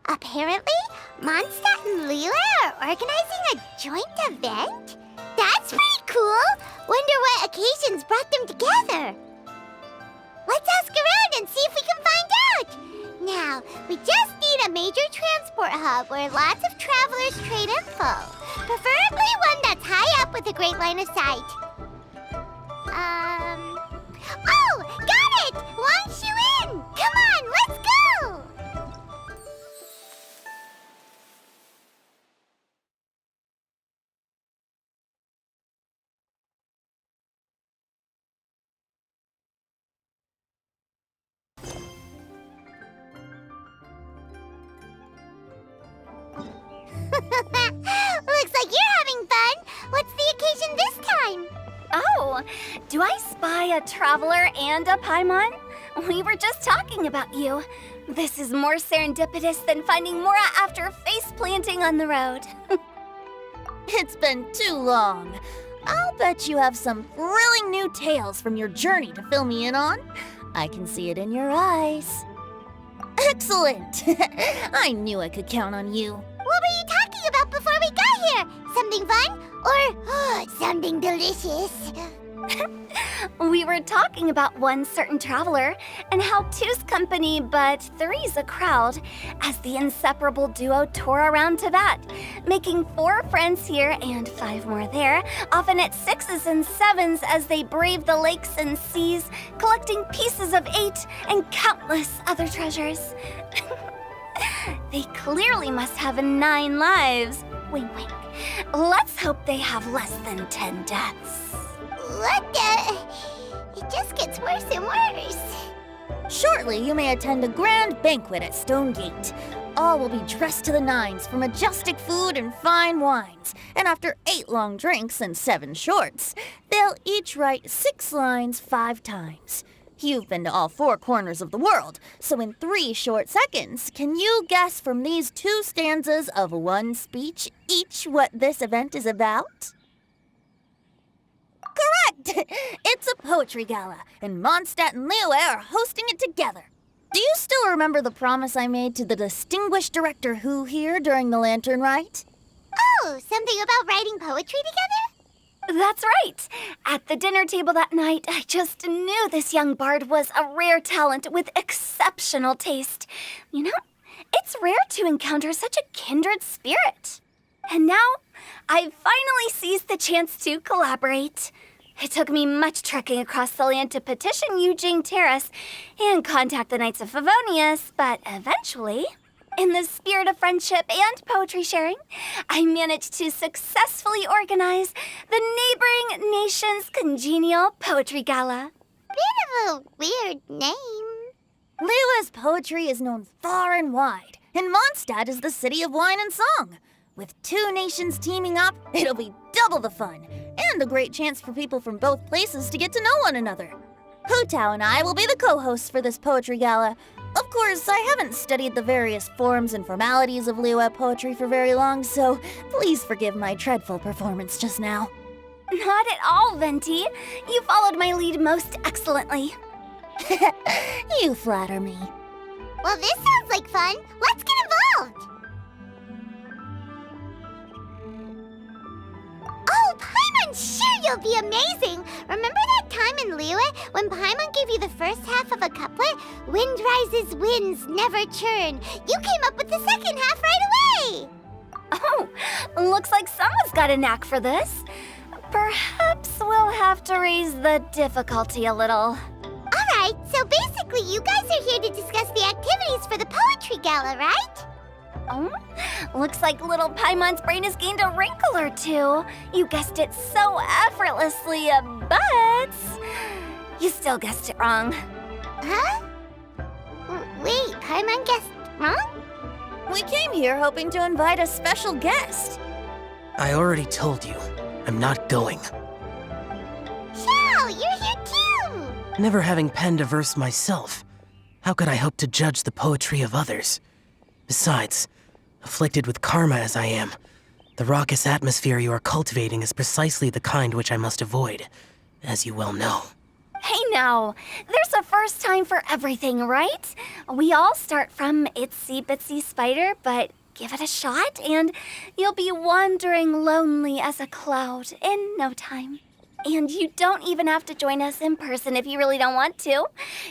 Apparently, Mondstadt and Liyue are organizing a joint event? That's pretty cool! Wonder what occasions brought them together. Let's ask around and see if we can find out! Now, we just need a major transport hub where lots of travelers trade info. Preferably one that's high up with a great line of sight. Oh! Got it! Wangshu in! Come on, let's go! Looks like you're having fun! What's the occasion this time? Oh, do I spy a traveler and a Paimon? We were just talking about you. This is more serendipitous than finding Mora after face planting on the road. It's been too long. I'll bet you have some thrilling new tales from your journey to fill me in on. I can see it in your eyes. Excellent! I knew I could count on you. What were you talking about before we got here? Something fun? Or something delicious? We were talking about one certain traveler and how two's company but three's a crowd as the inseparable duo tore around Tibet, making 4 friends here and 5 more there, often at 6s and 7s as they braved the lakes and seas, collecting pieces of 8 and countless other treasures. They clearly must have 9 lives. Wink, wink. Let's hope they have less than 10 deaths. What the? It just gets worse and worse. Shortly, you may attend a grand banquet at Stone Gate. All will be dressed to the nines for majestic food and fine wines. And after 8 long drinks and 7 shorts, they'll each write 6 lines 5 times. You've been to all 4 corners of the world, so in 3 short seconds, can you guess from these 2 stanzas of 1 speech each what this event is about? Correct! It's a poetry gala, and Mondstadt and Liyue are hosting it together. Do you still remember the promise I made to the distinguished director Who here during the lantern rite? Oh, something about writing poetry together? That's right! At the dinner table that night, I just knew this young bard was a rare talent with exceptional taste. You know, it's rare to encounter such a kindred spirit. And now, I've finally seized the chance to collaborate. It took me much trekking across the land to petition Eugene Terrace and contact the Knights of Favonius, but eventually, in the spirit of friendship and poetry sharing, I managed to successfully organize the neighboring nation's Congenial Poetry Gala. Bit of a weird name. Liyue's poetry is known far and wide, and Mondstadt is the city of wine and song. With 2 nations teaming up, it'll be double the fun, and a great chance for people from both places to get to know one another. Hu Tao and I will be the co-hosts for this poetry gala. Of course, I haven't studied the various forms and formalities of Liyue poetry for very long, so please forgive my dreadful performance just now. Not at all, Venti. You followed my lead most excellently. You flatter me. Well, this sounds like fun. Let's get involved. Oh, Paimon, sure you'll be amazing! Remember that time in Liyue when Paimon gave you the first half of a couplet? Wind rises, winds never churn. You came up with the second half right away! Oh, looks like someone's got a knack for this. Perhaps we'll have to raise the difficulty a little. Alright, so basically you guys are here to discuss the activities for the poetry gala, right? Oh, looks like little Paimon's brain has gained a wrinkle or 2. You guessed it so effortlessly, but you still guessed it wrong. Huh? Wait, Paimon guessed wrong? We came here hoping to invite a special guest. I already told you, I'm not going. Xiao, you're here too! Never having penned a verse myself, how could I hope to judge the poetry of others? Besides, afflicted with karma as I am, the raucous atmosphere you are cultivating is precisely the kind which I must avoid, as you well know. Hey now, there's a first time for everything, right? We all start from itsy bitsy spider, but give it a shot and you'll be wandering lonely as a cloud in no time. And you don't even have to join us in person if you really don't want to.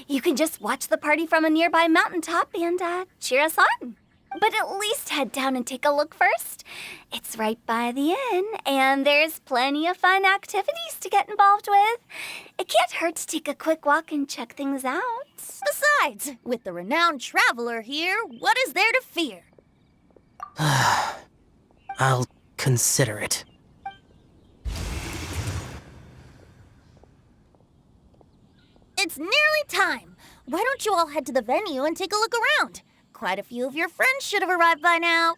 You can just watch the party from a nearby mountaintop and cheer us on. But at least head down and take a look first. It's right by the inn, and there's plenty of fun activities to get involved with. It can't hurt to take a quick walk and check things out. Besides, with the renowned traveler here, what is there to fear? I'll consider it. It's nearly time. Why don't you all head to the venue and take a look around? Quite a few of your friends should have arrived by now.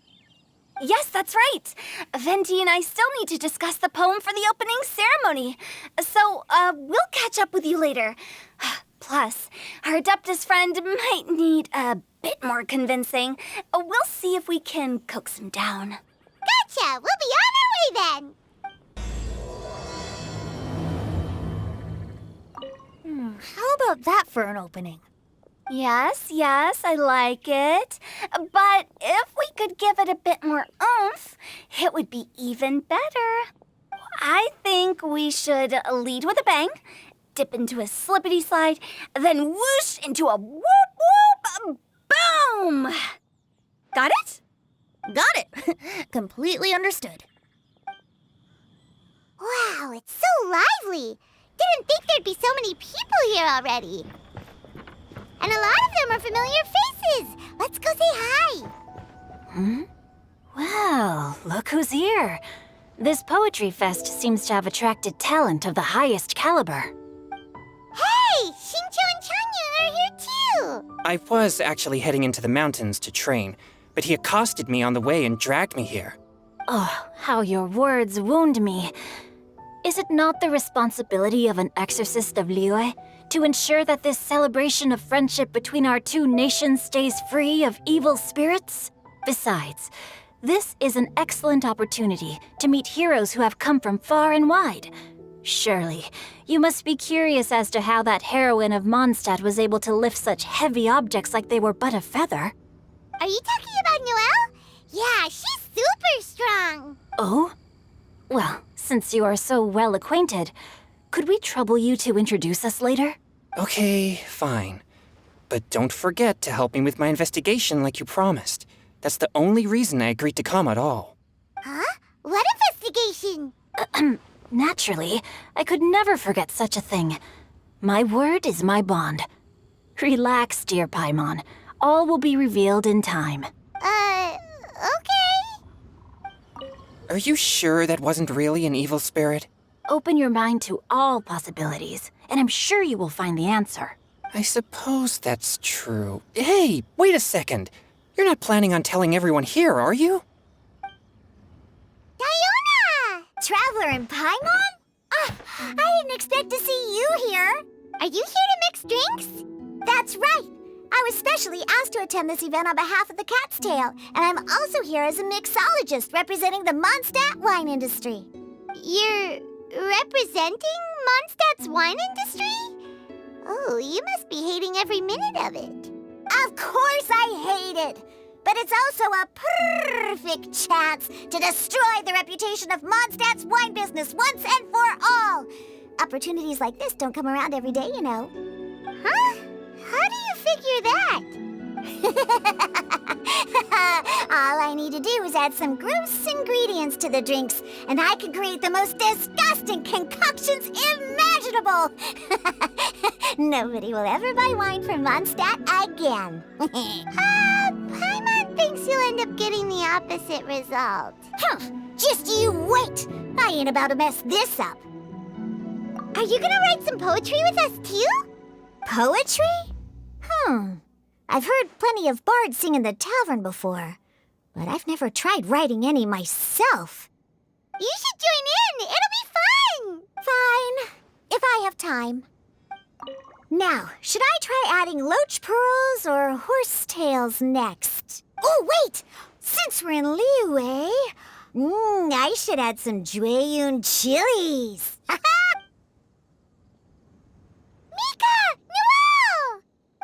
Yes, that's right. Venti and I still need to discuss the poem for the opening ceremony. So, we'll catch up with you later. Plus, our Adeptus friend might need a bit more convincing. We'll see if we can coax him down. Gotcha! We'll be on our way then! How about that for an opening? Yes, I like it. But if we could give it a bit more oomph, it would be even better. I think we should lead with a bang, dip into a slippity slide, then whoosh into a whoop whoop boom! Got it? Got it. Completely understood. Wow, it's so lively! Didn't think there'd be so many people here already. And a lot of them are familiar faces. Let's go say hi. Well, look who's here. This poetry fest seems to have attracted talent of the highest caliber. Hey, Shincho and Chanyu are here too. I was actually heading into the mountains to train, but he accosted me on the way and dragged me here. Oh, how your words wound me. Is it not the responsibility of an exorcist of Liyue to ensure that this celebration of friendship between our two nations stays free of evil spirits? Besides, this is an excellent opportunity to meet heroes who have come from far and wide. Surely, you must be curious as to how that heroine of Mondstadt was able to lift such heavy objects like they were but a feather. Are you talking about Noelle? Yeah, she's super strong. Oh? Well, since you are so well acquainted, could we trouble you to introduce us later? Okay, fine. But don't forget to help me with my investigation like you promised. That's the only reason I agreed to come at all. Huh? What investigation? Naturally, I could never forget such a thing. My word is my bond. Relax, dear Paimon. All will be revealed in time. Okay. Are you sure that wasn't really an evil spirit? Open your mind to all possibilities, and I'm sure you will find the answer. I suppose that's true. Hey, wait a second. You're not planning on telling everyone here, are you? Diona! Traveler and Paimon? I didn't expect to see you here. Are you here to mix drinks? That's right. I was specially asked to attend this event on behalf of the Cat's Tail, and I'm also here as a mixologist representing the Mondstadt wine industry. You're representing Mondstadt's wine industry? Oh, you must be hating every minute of it. Of course I hate it, but it's also a perfect chance to destroy the reputation of Mondstadt's wine business once and for all. Opportunities like this don't come around every day, you know. Huh? How do you figure that? All I need to do is add some gross ingredients to the drinks, and I can create the most disgusting concoctions imaginable. Nobody will ever buy wine from Mondstadt again. Paimon thinks you'll end up getting the opposite result. Just you wait. I ain't about to mess this up. Are you gonna write some poetry with us too? Poetry? I've heard plenty of bards sing in the tavern before, but I've never tried writing any myself. You should join in. It'll be fun. Fine, if I have time. Now, should I try adding loach pearls or horse tails next? Oh, wait! Since we're in Liyue, I should add some Jueyun chilies.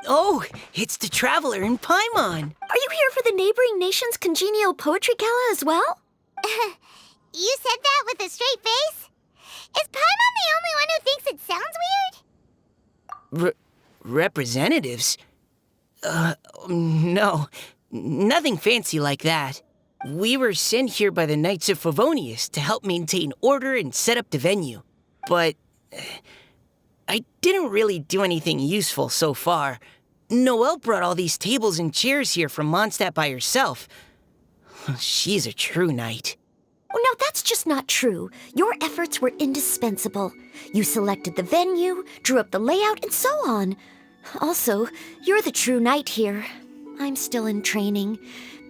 Oh, it's the Traveler in Paimon. Are you here for the neighboring nation's Congenial Poetry Gala as well? You said that with a straight face? Is Paimon the only one who thinks it sounds weird? Representatives? No. Nothing fancy like that. We were sent here by the Knights of Favonius to help maintain order and set up the venue. But I didn't really do anything useful so far. Noelle brought all these tables and chairs here from Mondstadt by herself. She's a true knight. Oh, no, that's just not true. Your efforts were indispensable. You selected the venue, drew up the layout, and so on. Also, you're the true knight here. I'm still in training.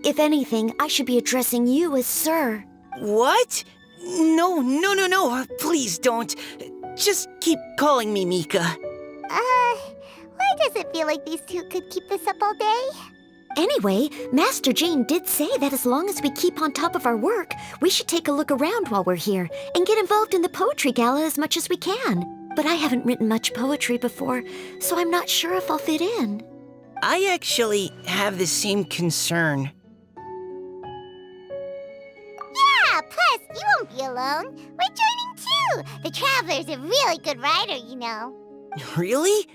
If anything, I should be addressing you as Sir. What? No. Please don't. Just keep calling me Mika. Why does it feel like these two could keep this up all day? Anyway, Master Jane did say that as long as we keep on top of our work, we should take a look around while we're here and get involved in the poetry gala as much as we can. But I haven't written much poetry before, so I'm not sure if I'll fit in. I actually have the same concern. Yeah, plus, you won't be alone. We're joining too. The Traveler's a really good writer, you know. Really?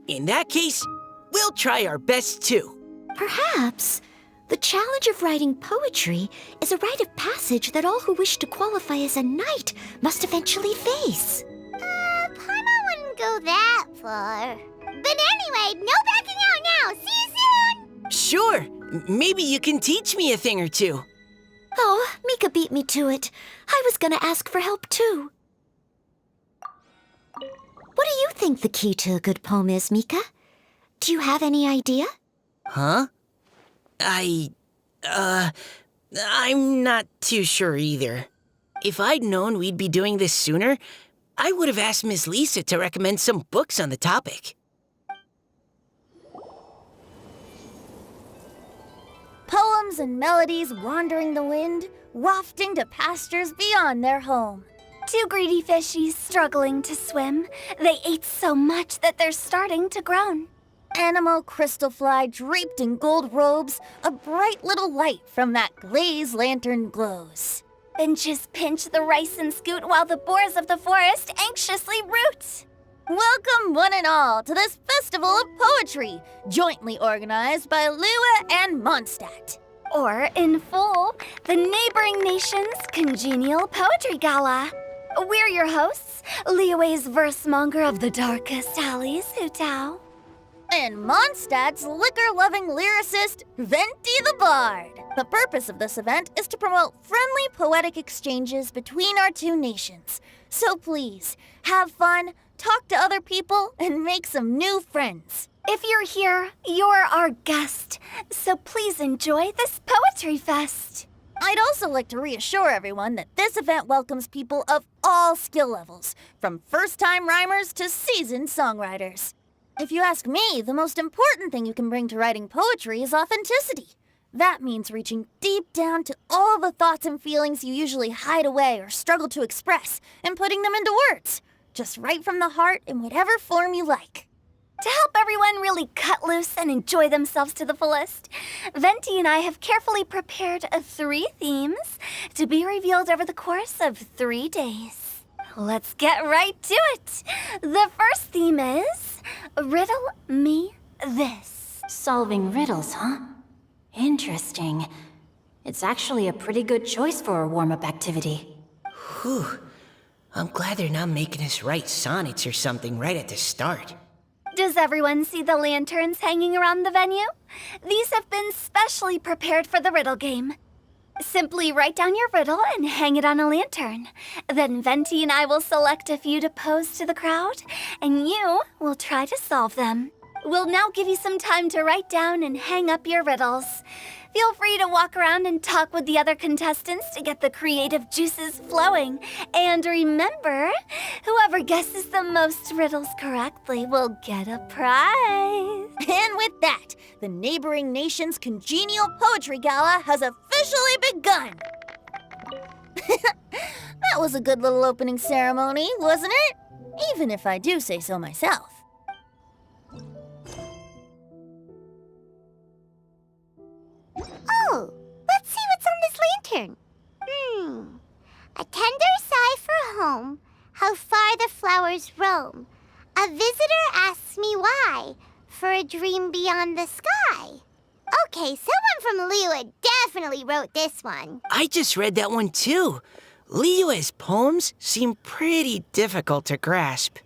In that case, we'll try our best too. Perhaps. The challenge of writing poetry is a rite of passage that all who wish to qualify as a knight must eventually face. Paimon wouldn't go that far. But anyway, no backing out now. See you soon! Sure. Maybe you can teach me a thing or two. Oh, Mika beat me to it. I was gonna ask for help too. What do you think the key to a good poem is, Mika? Do you have any idea? Huh? I'm not too sure either. If I'd known we'd be doing this sooner, I would have asked Miss Lisa to recommend some books on the topic. Poems and melodies wandering the wind, wafting to pastures beyond their home. Two greedy fishies struggling to swim. They ate so much that they're starting to groan. Animal crystal fly draped in gold robes, a bright little light from that glazed lantern glows. Benches pinch the rice and scoot while the boars of the forest anxiously root. Welcome one and all to this festival of poetry, jointly organized by Liyue and Mondstadt. Or, in full, the neighboring nation's Congenial Poetry Gala. We're your hosts, Liyue's verse-monger of the darkest alleys, Hutao. And Mondstadt's liquor-loving lyricist, Venti the Bard. The purpose of this event is to promote friendly poetic exchanges between our two nations. So please, have fun, talk to other people, and make some new friends. If you're here, you're our guest, so please enjoy this Poetry Fest. I'd also like to reassure everyone that this event welcomes people of all skill levels, from first-time rhymers to seasoned songwriters. If you ask me, the most important thing you can bring to writing poetry is authenticity. That means reaching deep down to all the thoughts and feelings you usually hide away or struggle to express and putting them into words. Just write from the heart in whatever form you like. To help everyone really cut loose and enjoy themselves to the fullest, Venti and I have carefully prepared 3 themes to be revealed over the course of 3 days. Let's get right to it. The first theme is Riddle Me This. Solving riddles, huh? Interesting. It's actually a pretty good choice for a warm-up activity. Whew. I'm glad they're not making us write sonnets or something right at the start. Does everyone see the lanterns hanging around the venue? These have been specially prepared for the riddle game. Simply write down your riddle and hang it on a lantern. Then Venti and I will select a few to pose to the crowd, and you will try to solve them. We'll now give you some time to write down and hang up your riddles. Feel free to walk around and talk with the other contestants to get the creative juices flowing. And remember, whoever guesses the most riddles correctly will get a prize. And with that, the neighboring nation's Congenial Poetry Gala has officially begun. That was a good little opening ceremony, wasn't it? Even if I do say so myself. turn. A tender sigh for home, how far the flowers roam. A visitor asks me why, for a dream beyond the sky. Okay, someone from Liyue definitely wrote this one. I just read that one too. Liyue's poems seem pretty difficult to grasp.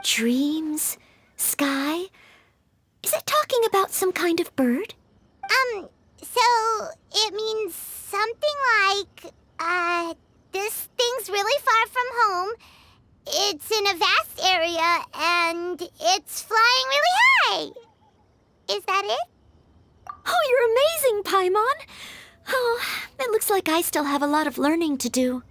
Dreams? Sky? Is it talking about some kind of bird? So it means something like, this thing's really far from home. It's in a vast area, and it's flying really high. Is that it? Oh, you're amazing, Paimon! Oh, it looks like I still have a lot of learning to do.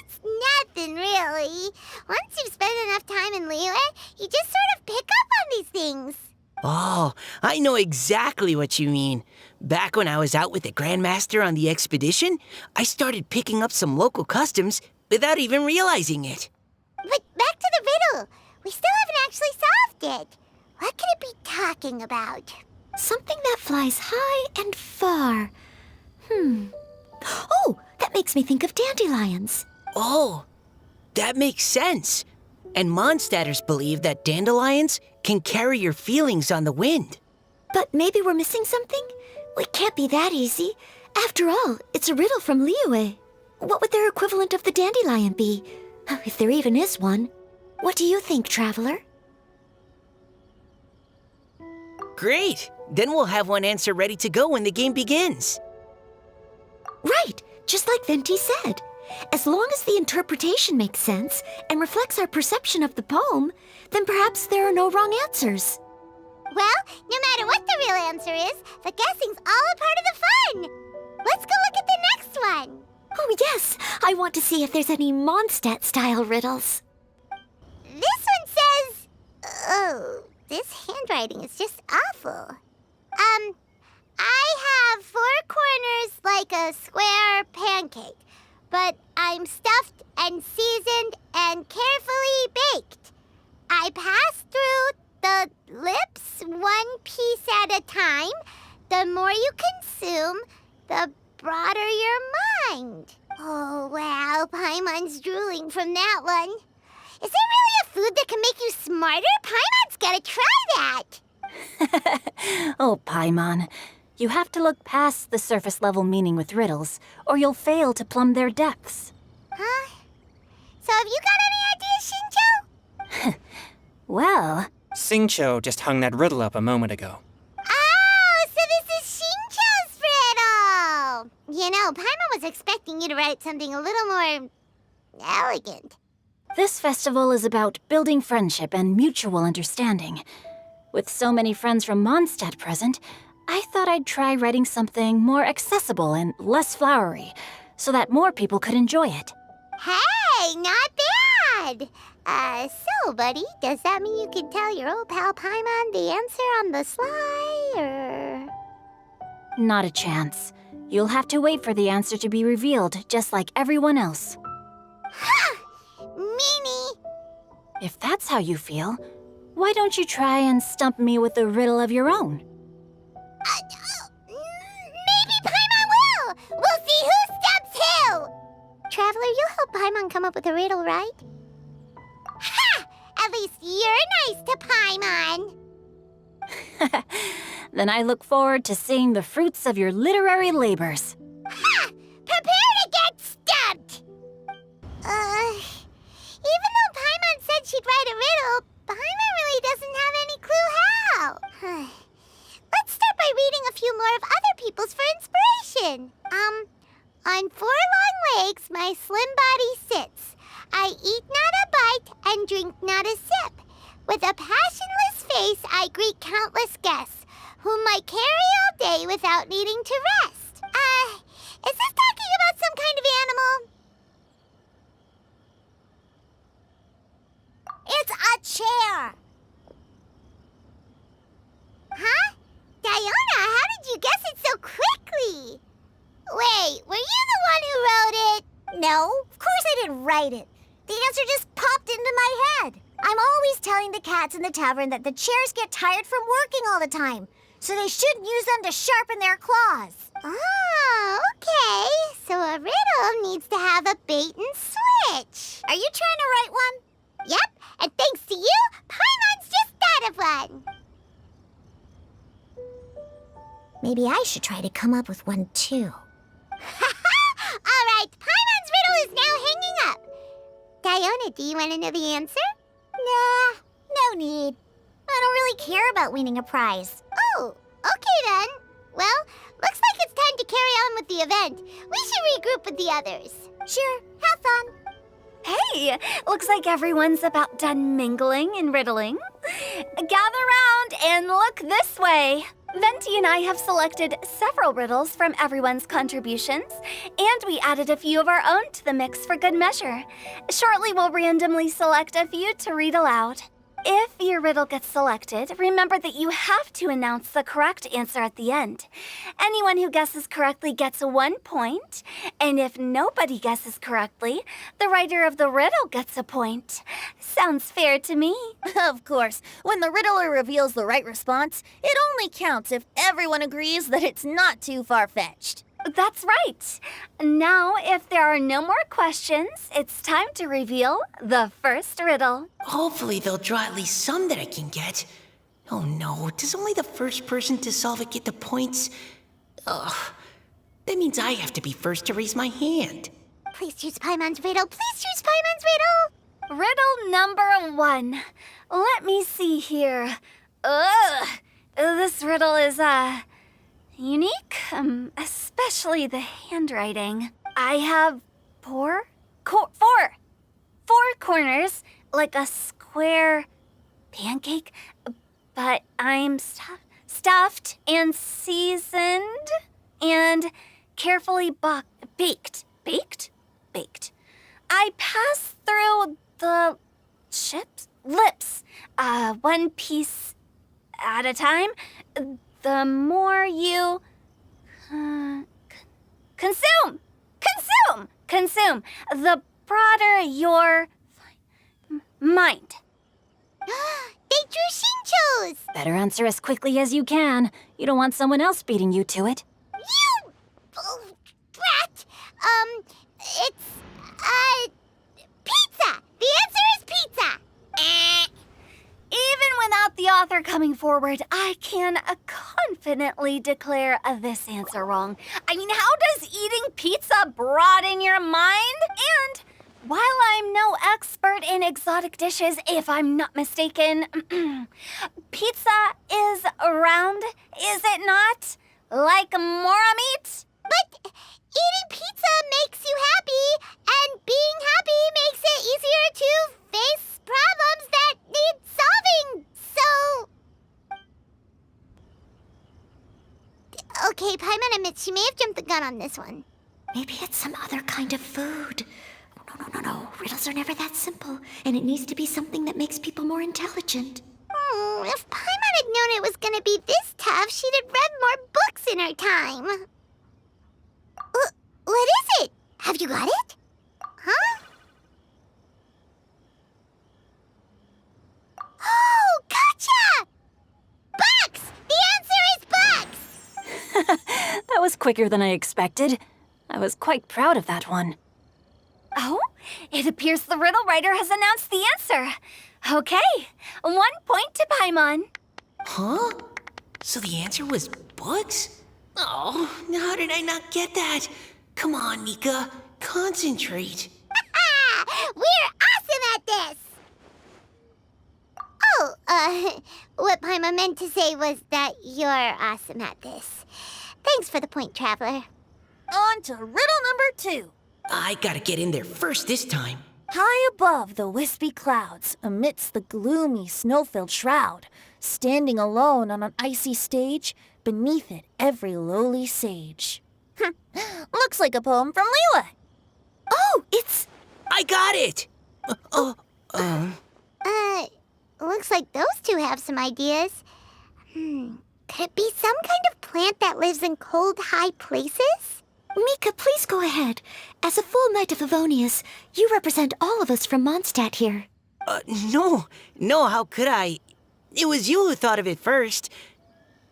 It's nothing, really. Once you've spent enough time in Liyue, you just sort of pick up on these things. Oh, I know exactly what you mean. Back when I was out with the Grandmaster on the expedition, I started picking up some local customs without even realizing it. But back to the riddle. We still haven't actually solved it. What could it be talking about? Something that flies high and far. Oh, that makes me think of dandelions. Oh, that makes sense. And Mondstadters believe that dandelions can carry your feelings on the wind. But maybe we're missing something? It can't be that easy. After all, it's a riddle from Liyue. What would their equivalent of the dandelion be? If there even is one. What do you think, Traveler? Great! Then we'll have one answer ready to go when the game begins. Right, just like Venti said. As long as the interpretation makes sense and reflects our perception of the poem, then perhaps there are no wrong answers. Well, no matter what the real answer is, the guessing's all a part of the fun. Let's go look at the next one. Oh yes, I want to see if there's any Mondstadt-style riddles. This one says... Oh, this handwriting is just awful. I have 4 corners like a square pancake, but I'm stuffed and seasoned and carefully baked. I pass through the lips 1 piece at a time. The more you consume, the broader your mind. Oh, wow, Paimon's drooling from that one. Is there really a food that can make you smarter? Paimon's gotta try that. Oh, Paimon, you have to look past the surface-level meaning with riddles, or you'll fail to plumb their depths. Huh? So have you got any ideas, Shinjo? Well, Xingqiu just hung that riddle up a moment ago. Oh, so this is Shinjo's riddle! You know, Paimon was expecting you to write something a little more... elegant. this festival is about building friendship and mutual understanding. With so many friends from Mondstadt present, I thought I'd try writing something more accessible and less flowery, so that more people could enjoy it. Hey, not bad! So, buddy, does that mean you can tell your old pal Paimon the answer on the sly, or...? Not a chance. You'll have to wait for the answer to be revealed, just like everyone else. Ha! Meanie! If that's how you feel, why don't you try and stump me with a riddle of your own? Maybe Paimon will! We'll see who stumps who! Traveler, you'll help Paimon come up with a riddle, right? Ha! At least you're nice to Paimon! Then I look forward to seeing the fruits of your literary labors. Ha! Prepare to get stumped! Even though Paimon said she'd write a riddle, Paimon really doesn't have any clue how. Let's start by reading a few more of other people's for inspiration. On 4 long legs my slim body sits. I eat not a bite and drink not a sip. With a passionless face I greet countless guests, whom I carry all day without needing to rest. Is this talking about some kind of animal? It's a chair! Huh? Diona, how did you guess it so quickly? Wait, were you the one who wrote it? No, of course I didn't write it. The answer just popped into my head. I'm always telling the cats in the tavern that the chairs get tired from working all the time, so they shouldn't use them to sharpen their claws. Oh, okay. a bait and switch. Are you trying to write one? Yep, and thanks to you, Paimon's just thought of one. Maybe I should try to come up with one too. All right, Paimon's riddle is now hanging up. Diona, do you want to know the answer? Nah, no need. I don't really care about winning a prize. Oh, okay then. Well, looks like it's time to carry on with the event. We should regroup with the others. Sure, have fun. Hey, looks like everyone's about done mingling and riddling. Gather round and look this way. Venti and I have selected several riddles from everyone's contributions, and we added a few of our own to the mix for good measure. Shortly, we'll randomly select a few to read aloud. If your riddle gets selected, remember that you have to announce the correct answer at the end. Anyone who guesses correctly gets 1 point, and if nobody guesses correctly, the writer of the riddle gets a point. Sounds fair to me. Of course, when the riddler reveals the right response, it only counts if everyone agrees that it's not too far-fetched. That's right. Now, if there are no more questions, it's time to reveal the first riddle. Hopefully they'll draw at least some that I can get. Oh no, does only the first person to solve it get the points? Ugh, that means I have to be first to raise my hand. Please choose Paimon's riddle. Please choose Paimon's riddle. Riddle number 1. Let me see here. Ugh, this riddle is, unique, especially the handwriting. I have four corners, like a square pancake, but I'm stuffed and seasoned and carefully baked. I pass through the lips, one piece at a time. The more you consume, the broader your mind. They drew Shinchos. Better answer as quickly as you can. You don't want someone else beating you to it. You brat. It's pizza. The answer is pizza. Even without the author coming forward, I can confidently declare this answer wrong. I mean, how does eating pizza broaden your mind? And while I'm no expert in exotic dishes, if I'm not mistaken, pizza is round, is it not? Like mora meat? But eating pizza makes you happy, and being happy makes it easier to face problems that need solving, so... Okay, Paimon admits she may have jumped the gun on this one. Maybe it's some other kind of food. No. Riddles are never that simple, and it needs to be something that makes people more intelligent. If Paimon had known it was gonna be this tough, she'd have read more books in her time. What is it? Have you got it? Huh? Oh, gotcha! Bucks! The answer is bucks! That was quicker than I expected. I was quite proud of that one. Oh, it appears the riddle writer has announced the answer. Okay, 1 point to Paimon. Huh? So the answer was bugs? Oh, how did I not get that? Come on, Nika, concentrate. We're awesome at this! Oh, what Paimon meant to say was that you're awesome at this. Thanks for the point, Traveler. On to riddle number 2. I gotta get in there first this time. High above the wispy clouds, amidst the gloomy snow-filled shroud, standing alone on an icy stage, beneath it every lowly sage. Looks like a poem from Liyue. Oh, it's... I got it! Looks like those two have some ideas. Could it be some kind of plant that lives in cold, high places? Mika, please go ahead. As a full Knight of Favonius, you represent all of us from Mondstadt here. No, how could I? It was you who thought of it first.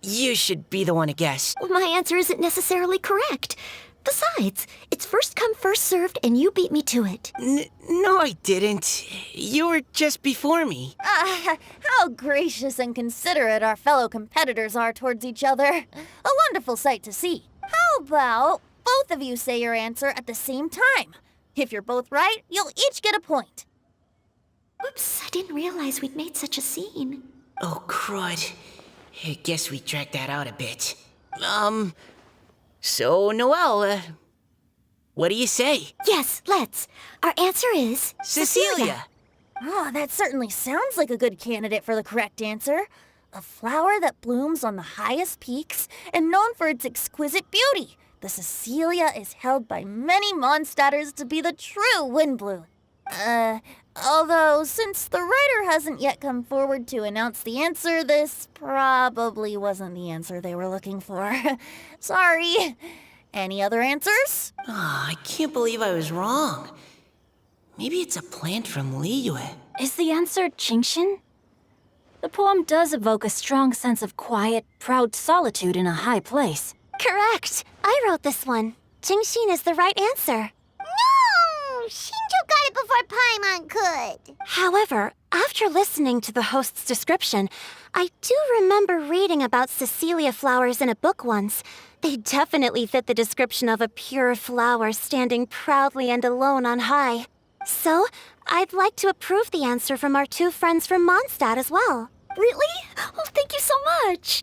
You should be the one to guess. My answer isn't necessarily correct. Besides, it's first come, first served, and you beat me to it. No, I didn't. You were just before me. How gracious and considerate our fellow competitors are towards each other. A wonderful sight to see. How about both of you say your answer at the same time? If you're both right, you'll each get a point. Oops, I didn't realize we'd made such a scene. Oh, crud. I guess we dragged that out a bit. So, Noelle, what do you say? Yes, let's. Our answer is... Cecilia! Oh, that certainly sounds like a good candidate for the correct answer. A flower that blooms on the highest peaks and known for its exquisite beauty. The Cecilia is held by many Mondstadters to be the true windbloom. Although, since the writer hasn't yet come forward to announce the answer, this probably wasn't the answer they were looking for. Sorry. Any other answers? I can't believe I was wrong. Maybe it's a plant from Liyue. Is the answer Genshin? The poem does evoke a strong sense of quiet, proud solitude in a high place. Correct. I wrote this one. Genshin is the right answer. No! Shinjo got it before Paimon could. However, after listening to the host's description, I do remember reading about Cecilia flowers in a book once. They definitely fit the description of a pure flower standing proudly and alone on high. So, I'd like to approve the answer from our two friends from Mondstadt as well. Really? Oh, thank you so much.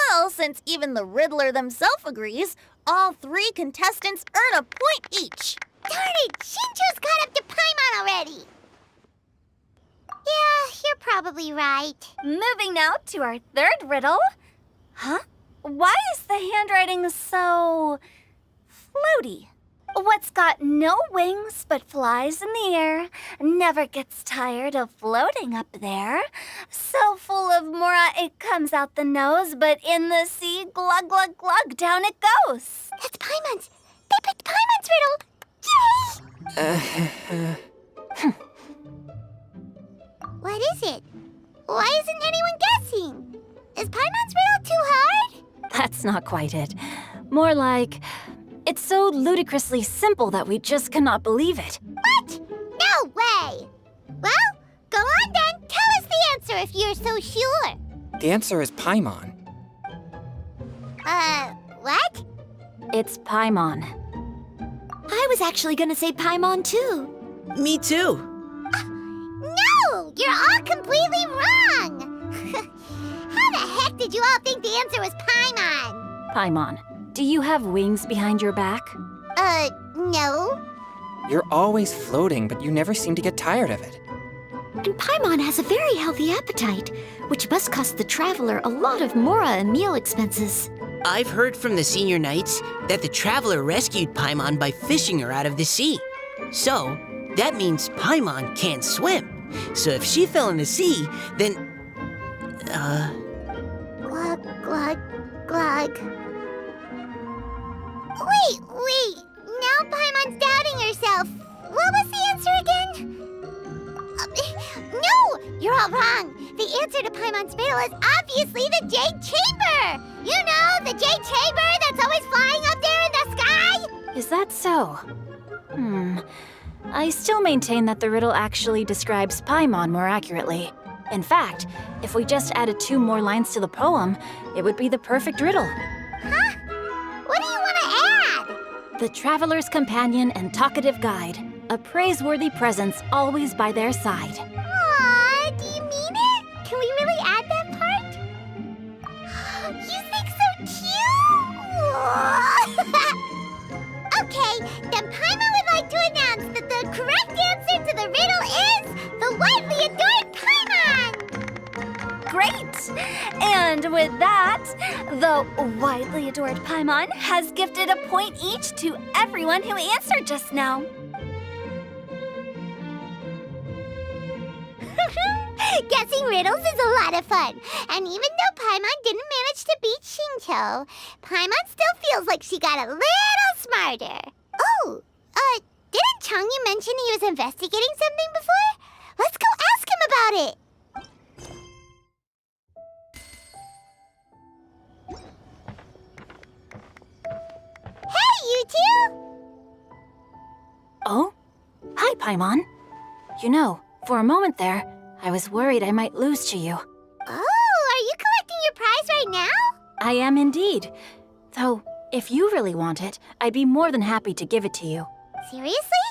Well, since even the Riddler themselves agrees, all three contestants earn a point each. Darn it! Shinjo's caught up to Paimon already! Yeah, you're probably right. Moving now to our third riddle. Huh? Why is the handwriting so... floaty? What's got no wings but flies in the air, never gets tired of floating up there. So full of mora it comes out the nose, but in the sea, glug, glug, glug, down it goes. That's Paimon's! They picked Paimon's riddle! Yay! What is it? Why isn't anyone guessing? Is Paimon's riddle too hard? That's not quite it. More like, it's so ludicrously simple that we just cannot believe it. What? No way! Well, go on then. Tell us the answer if you're so sure. The answer is Paimon. What? It's Paimon. I was actually gonna say Paimon too. Me too. No! You're all completely wrong! How the heck did you all think the answer was Paimon? Paimon, do you have wings behind your back? No. You're always floating, but you never seem to get tired of it. And Paimon has a very healthy appetite, which must cost the traveler a lot of mora and meal expenses. I've heard from the senior knights that the traveler rescued Paimon by fishing her out of the sea. So, that means Paimon can't swim. So if she fell in the sea, then... Glug, glug, glug. Wait. Now Paimon's doubting herself. What was the answer again? No! You're all wrong. The answer to Paimon's riddle is obviously the Jade Chamber! You know, the Jade Chamber that's always flying up there in the sky? Is that so? I still maintain that the riddle actually describes Paimon more accurately. In fact, if we just added 2 more lines to the poem, it would be the perfect riddle. Huh? What do you want to add? The traveler's companion and talkative guide, a praiseworthy presence always by their side. Aw, do you mean it? Can we really add that part? You think so cute? Okay, then Paimon would like to announce that the correct answer to the riddle is the widely adored Paimon! Great! And with that, the widely adored Paimon has gifted a point each to everyone who answered just now. Guessing riddles is a lot of fun. And even though Paimon didn't manage to beat Shinjo, Paimon still feels like she got a little smarter. Oh, didn't Changyu mention he was investigating something before? Let's go ask him about it. Hey, Paimon. You know, for a moment there, I was worried I might lose to you. Oh, are you collecting your prize right now? I am indeed. Though, if you really want it, I'd be more than happy to give it to you. Seriously?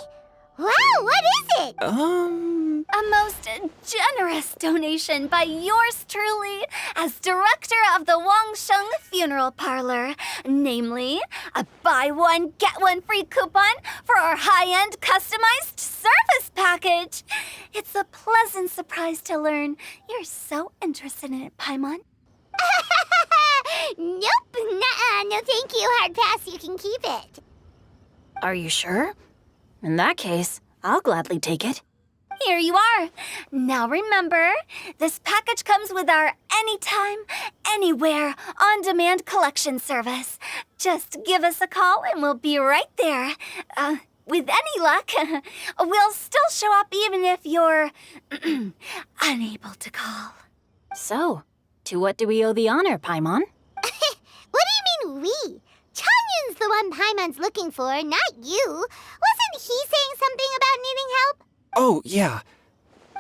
Wow, what is it? A most generous donation by yours truly as director of the Wangshu Funeral Parlor. Namely, a buy one, get one free coupon for our high-end customized service package. It's a pleasant surprise to learn you're so interested in it, Paimon. Nope, nuh-uh, no thank you, hard pass, you can keep it. Are you sure? In that case, I'll gladly take it. Here you are. Now remember, this package comes with our anytime, anywhere, on-demand collection service. Just give us a call and we'll be right there. With any luck, we'll still show up even if you're unable to call. So, to what do we owe the honor, Paimon? What do you mean we? Changyun's the one Paimon's looking for, not you. Wasn't he saying something about needing help? Oh, yeah.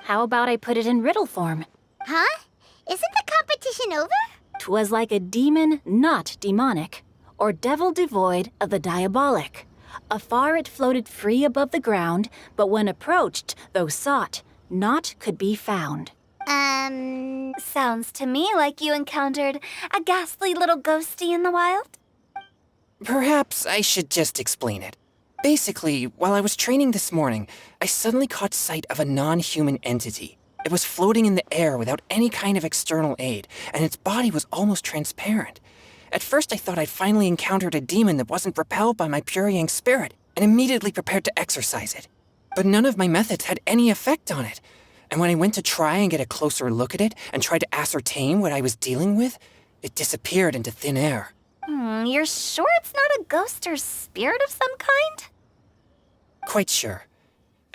How about I put it in riddle form? Huh? Isn't the competition over? 'Twas like a demon not demonic, or devil devoid of the diabolic. Afar it floated free above the ground, but when approached, though sought, naught could be found. Sounds to me like you encountered a ghastly little ghosty in the wild. Perhaps I should just explain it. Basically, while I was training this morning, I suddenly caught sight of a non-human entity. It was floating in the air without any kind of external aid, and its body was almost transparent. At first I thought I'd finally encountered a demon that wasn't repelled by my pure yang spirit, and immediately prepared to exorcise it. But none of my methods had any effect on it. And when I went to try and get a closer look at it and try to ascertain what I was dealing with, it disappeared into thin air. You're sure it's not a ghost or spirit of some kind? Quite sure.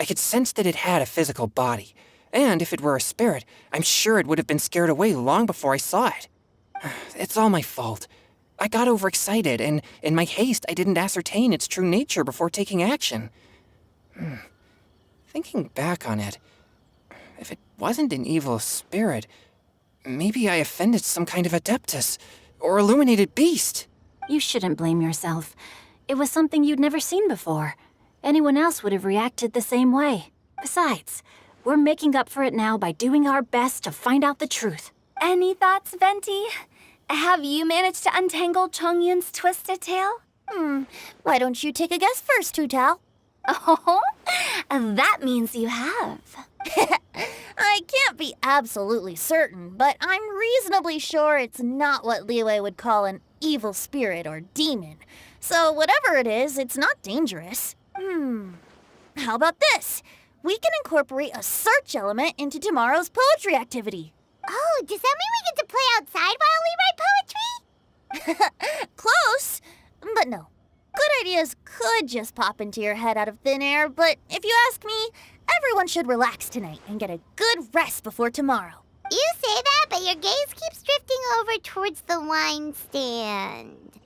I could sense that it had a physical body, and if it were a spirit, I'm sure it would have been scared away long before I saw it. It's all my fault. I got overexcited, and in my haste, I didn't ascertain its true nature before taking action. Thinking back on it, if it wasn't an evil spirit, maybe I offended some kind of adeptus or illuminated beast. You shouldn't blame yourself. It was something you'd never seen before. Anyone else would have reacted the same way. Besides, we're making up for it now by doing our best to find out the truth. Any thoughts, Venti? Have you managed to untangle Chongyun's twisted tail? Why don't you take a guess first, Tutao? Oh, that means you have. I can't be absolutely certain, but I'm reasonably sure it's not what Liyue would call an evil spirit or demon. So whatever it is, it's not dangerous. How about this? We can incorporate a search element into tomorrow's poetry activity. Oh, does that mean we get to play outside while we write poetry? Close, but no. Good ideas could just pop into your head out of thin air, but if you ask me, everyone should relax tonight and get a good rest before tomorrow. You say that, but your gaze keeps drifting over towards the wine stand.